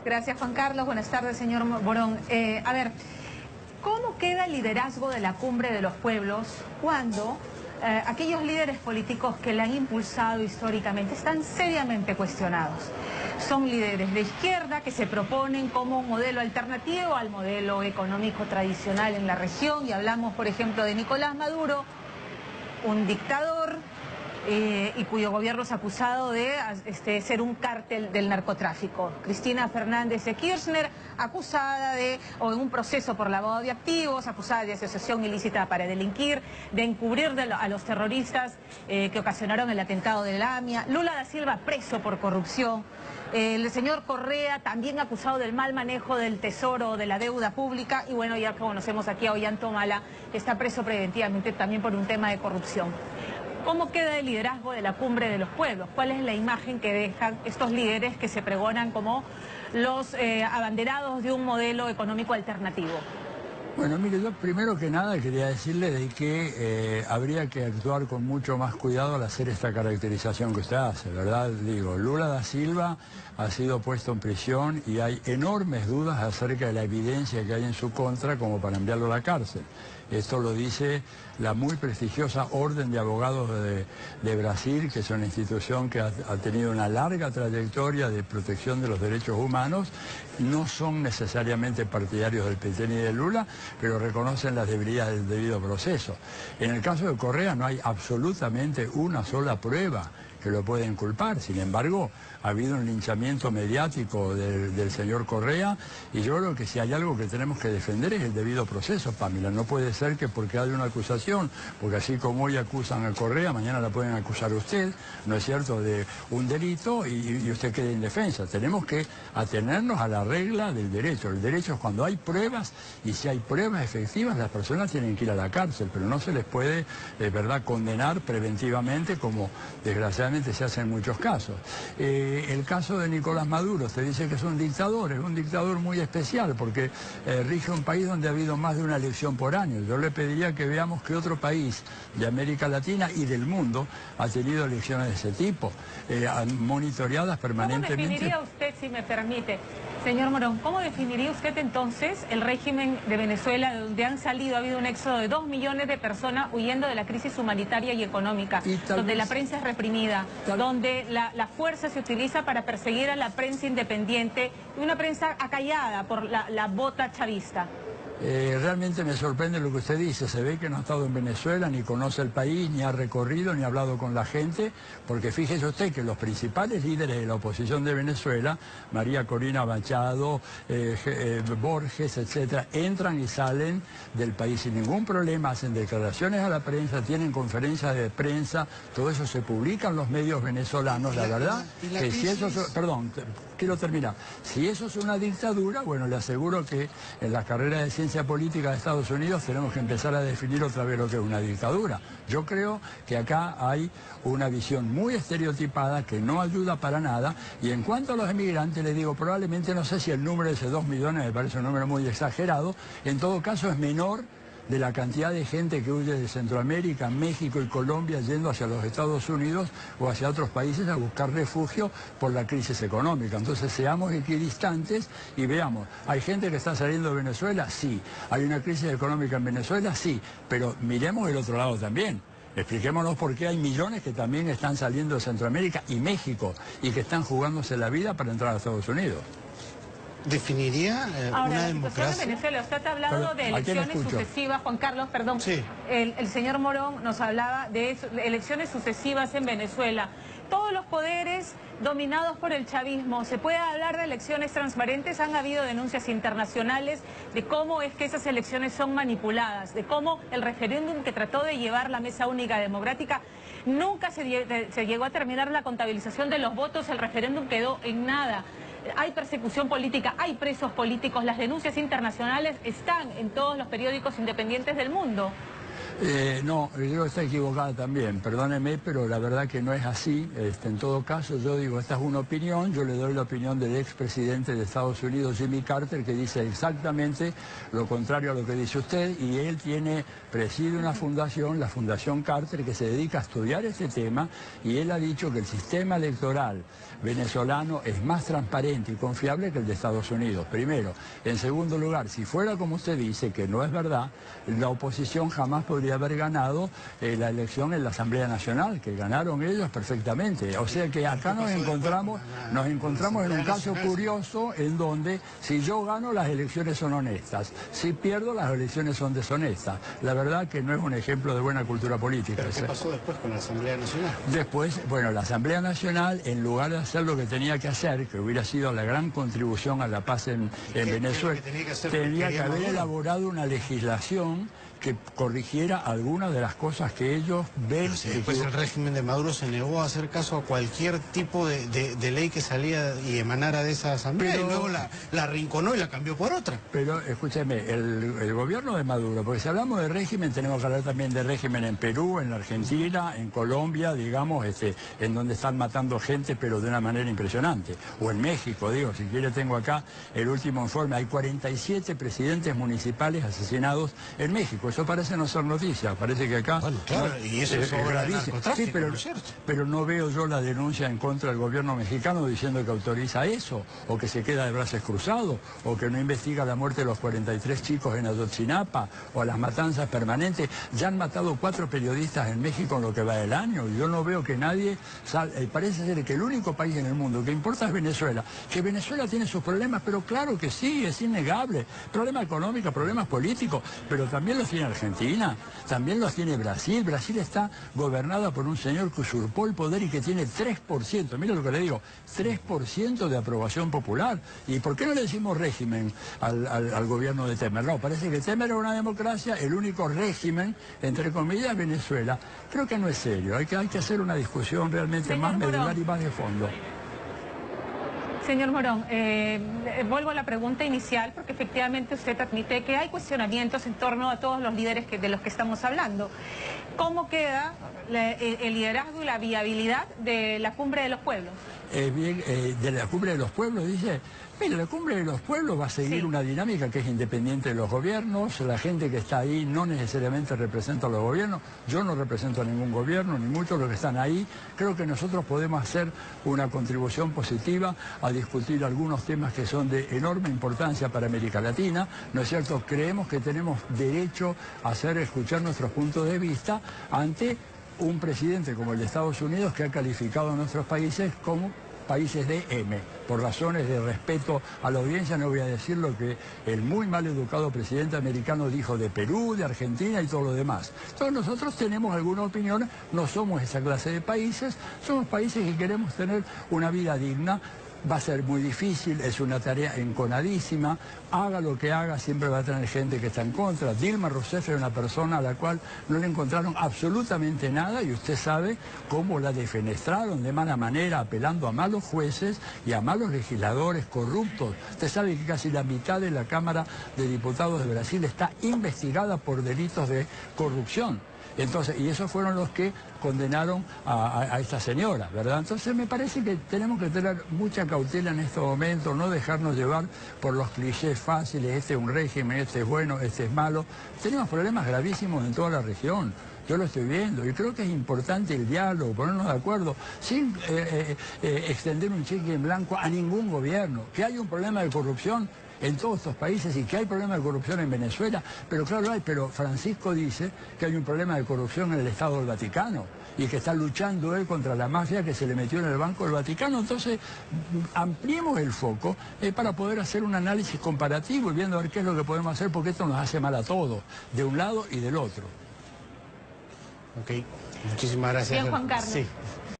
Gracias, Juan Carlos. Buenas tardes, señor Morón. A ver, ¿cómo queda el liderazgo de la Cumbre de los Pueblos cuando aquellos líderes políticos que la han impulsado históricamente están seriamente cuestionados? Son líderes de izquierda que se proponen como un modelo alternativo al modelo económico tradicional en la región, y hablamos, por ejemplo, de Nicolás Maduro, un dictador y cuyo gobierno es acusado de ser un cártel del narcotráfico. Cristina Fernández de Kirchner, acusada o en un proceso por lavado de activos, acusada de asociación ilícita para delinquir, de encubrir a los terroristas que ocasionaron el atentado de la AMIA. Lula da Silva preso por corrupción. El señor Correa también acusado del mal manejo del tesoro, de la deuda pública, y bueno, ya conocemos aquí a Ollanta Humala, que está preso preventivamente también por un tema de corrupción. ¿Cómo queda el liderazgo de la Cumbre de los Pueblos? ¿Cuál es la imagen que dejan estos líderes que se pregonan como los abanderados de un modelo económico alternativo? Bueno, mire, yo primero que nada quería decirle de que habría que actuar con mucho más cuidado al hacer esta caracterización que usted hace, ¿verdad? Digo, Lula da Silva ha sido puesto en prisión y hay enormes dudas acerca de la evidencia que hay en su contra como para enviarlo a la cárcel. Esto lo dice la muy prestigiosa Orden de Abogados de Brasil, que es una institución que ha tenido una larga trayectoria de protección de los derechos humanos. No son necesariamente partidarios del PT ni de Lula, pero reconocen las debilidades del debido proceso. En el caso de Correa no hay absolutamente una sola prueba que lo pueda inculpar. Sin embargo, ha habido un linchamiento mediático del señor Correa, y yo creo que si hay algo que tenemos que defender es el debido proceso, Pamela. No puede ser que porque hay una acusación, porque así como hoy acusan a Correa, mañana la pueden acusar a usted, ¿no es cierto?, de un delito y usted quede indefensa. Tenemos que atenernos a la regla del derecho. El derecho es cuando hay pruebas, y si hay pruebas efectivas, las personas tienen que ir a la cárcel, pero no se les puede, verdad, condenar preventivamente como desgraciadamente se hace en muchos casos. El caso de Nicolás Maduro, se dice que es un dictador muy especial porque rige un país donde ha habido más de una elección por año. Yo le pediría que veamos que otro país de América Latina y del mundo ha tenido elecciones de ese tipo, monitoreadas permanentemente. ¿Cómo definiría usted, si me permite, señor Morón, cómo definiría usted entonces el régimen de Venezuela, de donde ha habido un éxodo de 2 millones de personas huyendo de la crisis humanitaria y económica, donde la prensa es reprimida, donde la fuerza se utiliza para perseguir a la prensa independiente, y una prensa acallada por la bota chavista? Realmente me sorprende lo que usted dice. Se ve que no ha estado en Venezuela, ni conoce el país, ni ha recorrido, ni ha hablado con la gente, porque fíjese usted que los principales líderes de la oposición de Venezuela, María Corina Machado, Borges, etcétera, entran y salen del país sin ningún problema, hacen declaraciones a la prensa, tienen conferencias de prensa, todo eso se publica en los medios venezolanos. La verdad que si eso... Perdón, quiero terminar. Si eso es una dictadura, bueno, le aseguro que en la carrera de ciencia política de Estados Unidos tenemos que empezar a definir otra vez lo que es una dictadura. Yo creo que acá hay una visión muy estereotipada que no ayuda para nada. Y en cuanto a los emigrantes, les digo, probablemente, no sé si el número de ese 2 millones me parece un número muy exagerado, en todo caso es menor de la cantidad de gente que huye de Centroamérica, México y Colombia yendo hacia los Estados Unidos o hacia otros países a buscar refugio por la crisis económica. Entonces seamos equidistantes y veamos, ¿hay gente que está saliendo de Venezuela? Sí. ¿Hay una crisis económica en Venezuela? Sí. Pero miremos el otro lado también. Expliquémonos por qué hay millones que también están saliendo de Centroamérica y México y que están jugándose la vida para entrar a Estados Unidos. ¿Definiría una democracia? En Venezuela, usted ha hablado de elecciones sucesivas, Juan Carlos, perdón. Sí. El señor Morón nos hablaba de elecciones sucesivas en Venezuela. Todos los poderes dominados por el chavismo. ¿Se puede hablar de elecciones transparentes? Han habido denuncias internacionales de cómo es que esas elecciones son manipuladas, de cómo el referéndum que trató de llevar la Mesa Única Democrática nunca se llegó a terminar la contabilización de los votos, el referéndum quedó en nada. Hay persecución política, hay presos políticos, las denuncias internacionales están en todos los periódicos independientes del mundo. No, yo creo que está equivocada también, perdóneme, pero la verdad que no es así. En todo caso, yo digo, esta es una opinión, yo le doy la opinión del expresidente de Estados Unidos, Jimmy Carter, que dice exactamente lo contrario a lo que dice usted, y él preside una fundación, la Fundación Carter, que se dedica a estudiar este tema, y él ha dicho que el sistema electoral venezolano es más transparente y confiable que el de Estados Unidos, primero. En segundo lugar, si fuera como usted dice, que no es verdad, la oposición jamás podría haber ganado la elección en la Asamblea Nacional, que ganaron ellos perfectamente. O sea que acá nos encontramos en un caso curioso en donde si yo gano las elecciones son honestas, si pierdo las elecciones son deshonestas. La verdad que no es un ejemplo de buena cultura política. ¿Pero qué pasó después con la Asamblea Nacional? Después, bueno, la Asamblea Nacional, en lugar de hacer lo que tenía que hacer, que hubiera sido la gran contribución a la paz en Venezuela, tenía que haber elaborado una legislación que corrigiera algunas de las cosas que ellos ven. Después el régimen de Maduro se negó a hacer caso a cualquier tipo de ley que salía y emanara de esa asamblea, y luego la arrinconó y la cambió por otra. Pero escúcheme, el gobierno de Maduro, porque si hablamos de régimen tenemos que hablar también de régimen en Perú, en la Argentina, en Colombia, digamos, en donde están matando gente pero de una manera impresionante, o en México, digo, si quiere tengo acá el último informe, hay 47 presidentes municipales asesinados en México. Eso parece no ser noticia, parece que acá... Bueno, claro, y eso es obra del narcotráfico, sí, pero, ¿no es cierto? Pero no veo yo la denuncia en contra del gobierno mexicano diciendo que autoriza eso, o que se queda de brazos cruzados, o que no investiga la muerte de los 43 chicos en Ayotzinapa, o las matanzas permanentes. Ya han matado 4 periodistas en México en lo que va del año, y yo no veo que nadie... parece ser que el único país en el mundo que importa es Venezuela, que Venezuela tiene sus problemas, pero claro que sí, es innegable. Problemas económicos, problemas políticos, pero también los tiene Argentina, también los tiene Brasil. Brasil está gobernada por un señor que usurpó el poder y que tiene 3%, mira lo que le digo, 3% de aprobación popular. ¿Y por qué no le decimos régimen al gobierno de Temer? No, parece que Temer era una democracia, el único régimen, entre comillas, Venezuela. Creo que no es serio, hay que hacer una discusión realmente más medular y más de fondo. Señor Morón, vuelvo a la pregunta inicial, porque efectivamente usted admite que hay cuestionamientos en torno a todos los líderes de los que estamos hablando. ¿Cómo queda el liderazgo y la viabilidad de la Cumbre de los Pueblos? De la Cumbre de los Pueblos, dice... Mira, la Cumbre de los Pueblos va a seguir una dinámica que es independiente de los gobiernos. La gente que está ahí no necesariamente representa a los gobiernos. Yo no represento a ningún gobierno, ni muchos de los que están ahí. Creo que nosotros podemos hacer una contribución positiva a discutir algunos temas que son de enorme importancia para América Latina. ¿No es cierto? Creemos que tenemos derecho a escuchar nuestros puntos de vista ante un presidente como el de Estados Unidos, que ha calificado a nuestros países como países de M. Por razones de respeto a la audiencia no voy a decir lo que el muy mal educado presidente americano dijo de Perú, de Argentina y todo lo demás. Entonces nosotros tenemos alguna opinión, no somos esa clase de países, somos países que queremos tener una vida digna. Va a ser muy difícil, es una tarea enconadísima, haga lo que haga, siempre va a tener gente que está en contra. Dilma Rousseff era una persona a la cual no le encontraron absolutamente nada, y usted sabe cómo la defenestraron de mala manera, apelando a malos jueces y a malos legisladores corruptos. Usted sabe que casi la mitad de la Cámara de Diputados de Brasil está investigada por delitos de corrupción. Entonces, y esos fueron los que condenaron a esta señora, ¿verdad? Entonces me parece que tenemos que tener mucha cautela en estos momentos, no dejarnos llevar por los clichés fáciles, este es un régimen, este es bueno, este es malo. Tenemos problemas gravísimos en toda la región. Yo lo estoy viendo y creo que es importante el diálogo, ponernos de acuerdo, sin extender un cheque en blanco a ningún gobierno. Que hay un problema de corrupción en todos estos países y que hay problema de corrupción en Venezuela, pero claro hay, pero Francisco dice que hay un problema de corrupción en el Estado del Vaticano y que está luchando él contra la mafia que se le metió en el Banco del Vaticano. Entonces ampliemos el foco para poder hacer un análisis comparativo y viendo a ver qué es lo que podemos hacer, porque esto nos hace mal a todos, de un lado y del otro. Ok, muchísimas gracias. Bien, Juan Carlos. Sí.